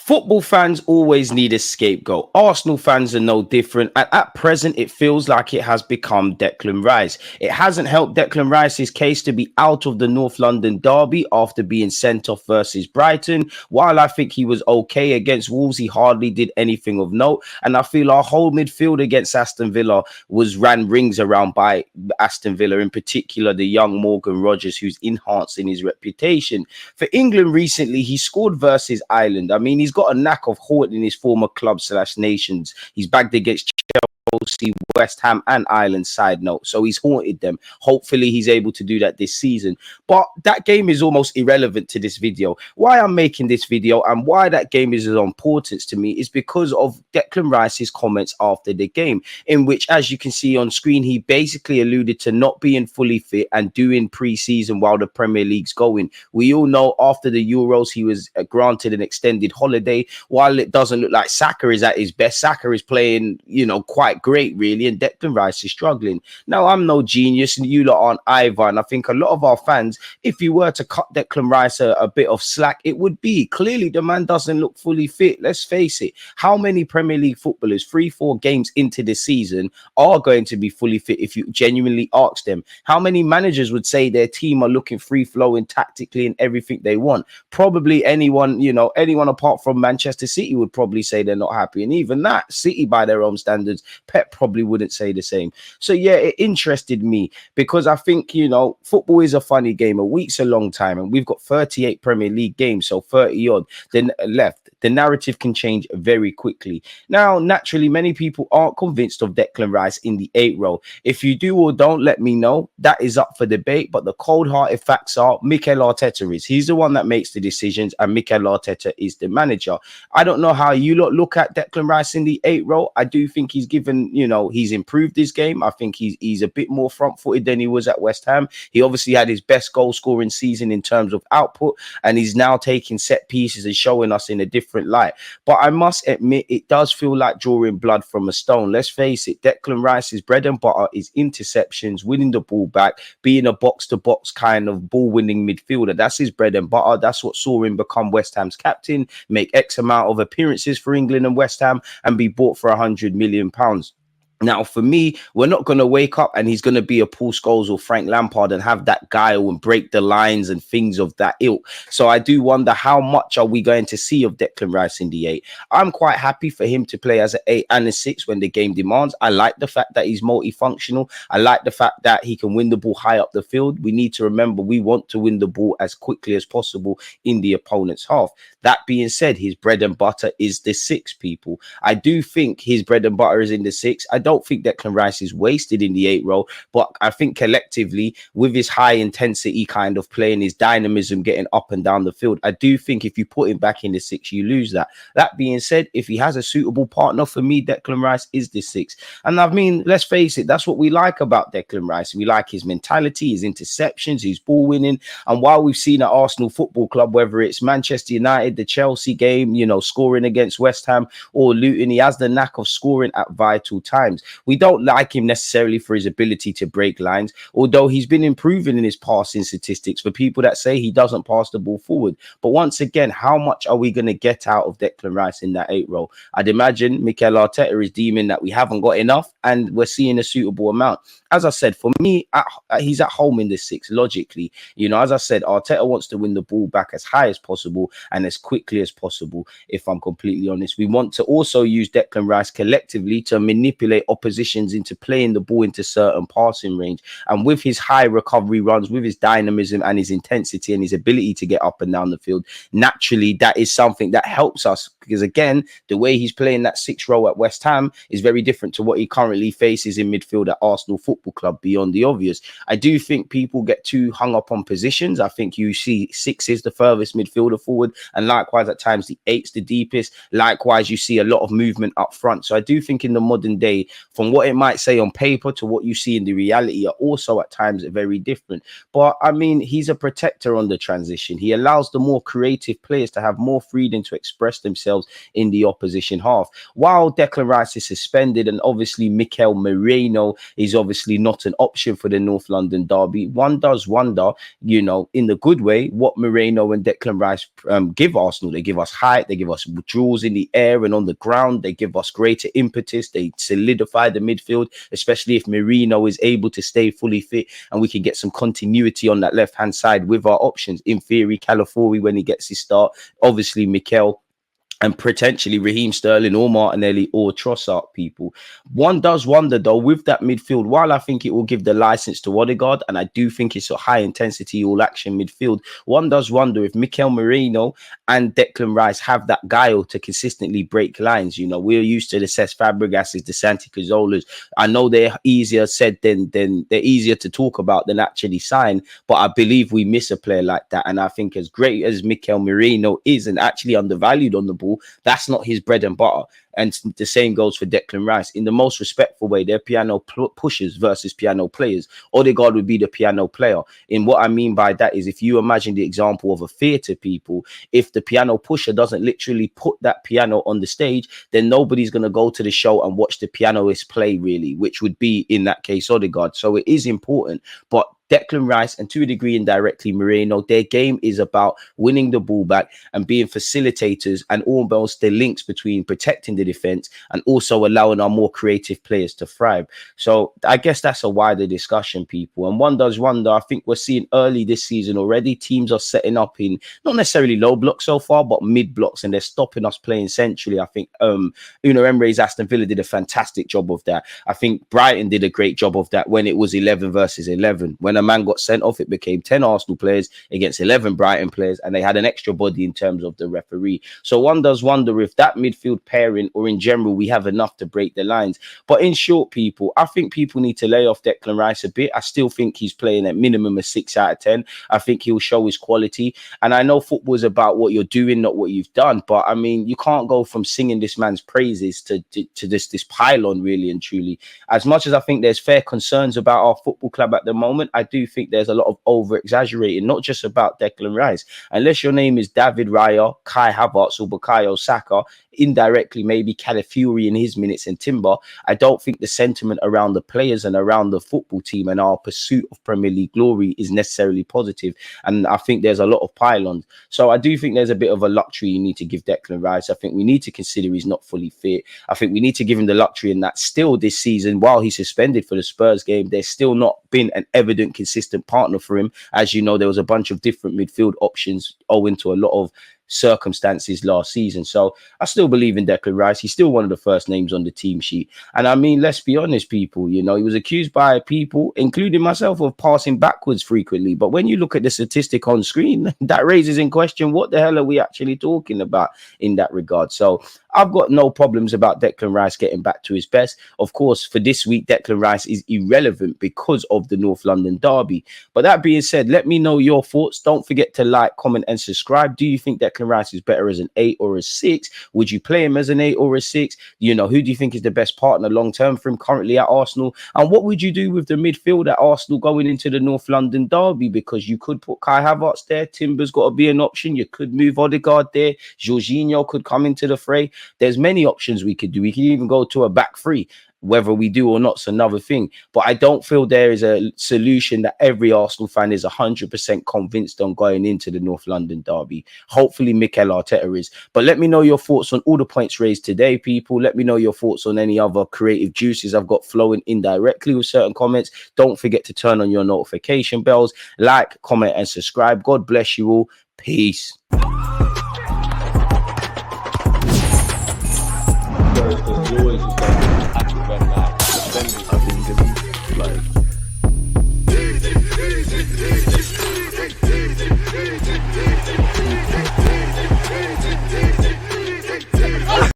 Football fans always need a scapegoat. Arsenal fans are no different. And at present, it feels like it has become Declan Rice. It hasn't helped Declan Rice's case to be out of the North London derby after being sent off versus Brighton. While I think he was okay against Wolves, he hardly did anything of note. And I feel our whole midfield against Aston Villa was ran rings around by Aston Villa, in particular the young Morgan Rogers, who's enhancing his reputation. For England recently, he scored versus Ireland. I mean, he's got a knack of haunting his former club slash nations. He's bagged against Chelsea, West Ham, and Ireland, side note. So he's haunted them. Hopefully he's able to do that this season. But that game is almost irrelevant to this video. Why I'm making this video and why that game is of importance to me is because of Declan Rice's comments after the game, in which, as you can see on screen, he basically alluded to not being fully fit and doing pre-season while the Premier League's going. We all know after the Euros, he was granted an extended holiday. While it doesn't look like Saka is at his best, Saka is playing, quite great, really, and Declan Rice is struggling. Now, I'm no genius, and you lot aren't either, and I think a lot of our fans, if you were to cut Declan Rice a bit of slack, it would be clearly the man doesn't look fully fit. Let's face it. How many Premier League footballers 3-4 games into this season are going to be fully fit if you genuinely ask them? How many managers would say their team are looking free-flowing tactically and everything they want? Probably anyone apart from Manchester City would probably say they're not happy, and even that, City by their own standards, Pep probably wouldn't say the same. So yeah, it interested me because I think, football is a funny game. A week's a long time, and we've got 38 Premier League games, so 30 odd then left. The narrative can change very quickly. Now, naturally, many people aren't convinced of Declan Rice in the 8 role. If you do or don't, let me know. That is up for debate, but the cold-hearted facts are Mikel Arteta is. He's the one that makes the decisions, and Mikel Arteta is the manager. I don't know how you look at Declan Rice in the 8 role. I do think he's given, he's improved his game. I think he's a bit more front-footed than he was at West Ham. He obviously had his best goal-scoring season in terms of output, and he's now taking set pieces and showing us in a different light. But I must admit, it does feel like drawing blood from a stone. Let's face it, Declan Rice's bread and butter is interceptions, winning the ball back, being a box-to-box kind of ball-winning midfielder. That's his bread and butter. That's what saw him become West Ham's captain, make X amount of appearances for England and West Ham, and be bought for £100 million. Now, for me, we're not going to wake up and he's going to be a Paul Scholes or Frank Lampard and have that guile and break the lines and things of that ilk. So I do wonder, how much are we going to see of Declan Rice in the 8? I'm quite happy for him to play as an 8 and a 6 when the game demands. I like the fact that he's multifunctional. I like the fact that he can win the ball high up the field. We need to remember, we want to win the ball as quickly as possible in the opponent's half. That being said, his bread and butter is the 6, people. I do think his bread and butter is in the 6. I don't think Declan Rice is wasted in the 8 role, but I think collectively, with his high intensity kind of play and his dynamism getting up and down the field, I do think if you put him back in the 6, you lose that. That being said, if he has a suitable partner, for me, Declan Rice is the 6. And I mean, let's face it, that's what we like about Declan Rice. We like his mentality, his interceptions, his ball winning. And while we've seen at Arsenal Football Club, whether it's Manchester United, the Chelsea game, scoring against West Ham, or Luton, he has the knack of scoring at vital times. We don't like him necessarily for his ability to break lines, although he's been improving in his passing statistics for people that say he doesn't pass the ball forward. But once again, how much are we going to get out of Declan Rice in that 8 role? I'd imagine Mikel Arteta is deeming that we haven't got enough and we're seeing a suitable amount. As I said, for me, he's at home in the 6, logically. As I said, Arteta wants to win the ball back as high as possible and as quickly as possible, if I'm completely honest. We want to also use Declan Rice collectively to manipulate oppositions into playing the ball into certain passing range. And with his high recovery runs, with his dynamism and his intensity and his ability to get up and down the field, naturally, that is something that helps us. Because again, the way he's playing that 6 role at West Ham is very different to what he currently faces in midfield at Arsenal Football Club, beyond the obvious. I do think people get too hung up on positions. I think you see 6 is the furthest midfielder forward, and likewise at times the 8's the deepest. Likewise, you see a lot of movement up front. So I do think in the modern day, from what it might say on paper to what you see in the reality, are also at times very different. But I mean, he's a protector on the transition. He allows the more creative players to have more freedom to express themselves themselves in the opposition half. While Declan Rice is suspended, and obviously Mikel Merino is obviously not an option for the North London derby, one does wonder, in the good way, what Moreno and Declan Rice give Arsenal. They give us height, they give us duels in the air and on the ground, they give us greater impetus, they solidify the midfield, especially if Merino is able to stay fully fit and we can get some continuity on that left-hand side with our options. In theory, Calafiori when he gets his start, obviously Mikel, and potentially Raheem Sterling or Martinelli or Trossard, people. One does wonder, though, with that midfield, while I think it will give the license to Odegaard, and I do think it's a high-intensity, all-action midfield, one does wonder if Mikel Merino and Declan Rice have that guile to consistently break lines. We're used to the Cesc Fabregases, the Santi Cazorlas. I know they're easier said than they're easier to talk about than actually sign, but I believe we miss a player like that. And I think as great as Mikel Merino is and actually undervalued on the ball, that's not his bread and butter. And the same goes for Declan Rice. In the most respectful way, they're piano pushers versus piano players. Odegaard would be the piano player. And what I mean by that is, if you imagine the example of a theatre, people, if the piano pusher doesn't literally put that piano on the stage, then nobody's going to go to the show and watch the pianist play, really, which would be, in that case, Odegaard. So it is important. But Declan Rice, and to a degree indirectly Moreno, their game is about winning the ball back and being facilitators and almost the links between protecting the defense and also allowing our more creative players to thrive. So I guess that's a wider discussion, people. And one does wonder, I think we're seeing early this season already, teams are setting up in not necessarily low blocks so far, but mid blocks, and they're stopping us playing centrally. I think Unai Emery's Aston Villa did a fantastic job of that. I think Brighton did a great job of that when it was 11 versus 11. When a man got sent off, it became 10 Arsenal players against 11 Brighton players, and they had an extra body in terms of the referee. So one does wonder if that midfield pairing, or in general, we have enough to break the lines. But in short, people, I think people need to lay off Declan Rice a bit. I still think he's playing at minimum a 6 out of 10. I think he'll show his quality. And I know football is about what you're doing, not what you've done. But I mean, you can't go from singing this man's praises to this pylon, really and truly. As much as I think there's fair concerns about our football club at the moment, I do think there's a lot of over-exaggerating, not just about Declan Rice. Unless your name is David Raya, Kai Havertz, or Bukayo Saka, indirectly maybe Calafiori in his minutes and Timber, I don't think the sentiment around the players and around the football team and our pursuit of Premier League glory is necessarily positive. And I think there's a lot of pylons. So I do think there's a bit of a luxury you need to give Declan Rice. I think we need to consider he's not fully fit. I think we need to give him the luxury in that still this season, while he's suspended for the Spurs game, there's still not been an evident, consistent partner for him. As you know, there was a bunch of different midfield options owing to a lot of circumstances last season. So I still believe in Declan Rice. He's still one of the first names on the team sheet. And I mean, let's be honest, people, he was accused by people, including myself, of passing backwards frequently. But when you look at the statistic on screen, that raises in question, what the hell are we actually talking about in that regard? So I've got no problems about Declan Rice getting back to his best. Of course, for this week, Declan Rice is irrelevant because of the North London derby. But that being said, let me know your thoughts. Don't forget to like, comment, and subscribe. Do you think Declan Rice is better as an 8 or a 6? Would you play him as an 8 or a 6? Who do you think is the best partner long term for him currently at Arsenal? And what would you do with the midfield at Arsenal going into the North London derby? Because you could put Kai Havertz there. Timber's got to be an option. You could move Odegaard there. Jorginho could come into the fray. There's many options we could do. We could even go to a back three. Whether we do or not is another thing. But I don't feel there is a solution that every Arsenal fan is 100% convinced on going into the North London derby. Hopefully Mikel Arteta is. But let me know your thoughts on all the points raised today, people. Let me know your thoughts on any other creative juices I've got flowing indirectly with certain comments. Don't forget to turn on your notification bells. Like, comment, and subscribe. God bless you all. Peace.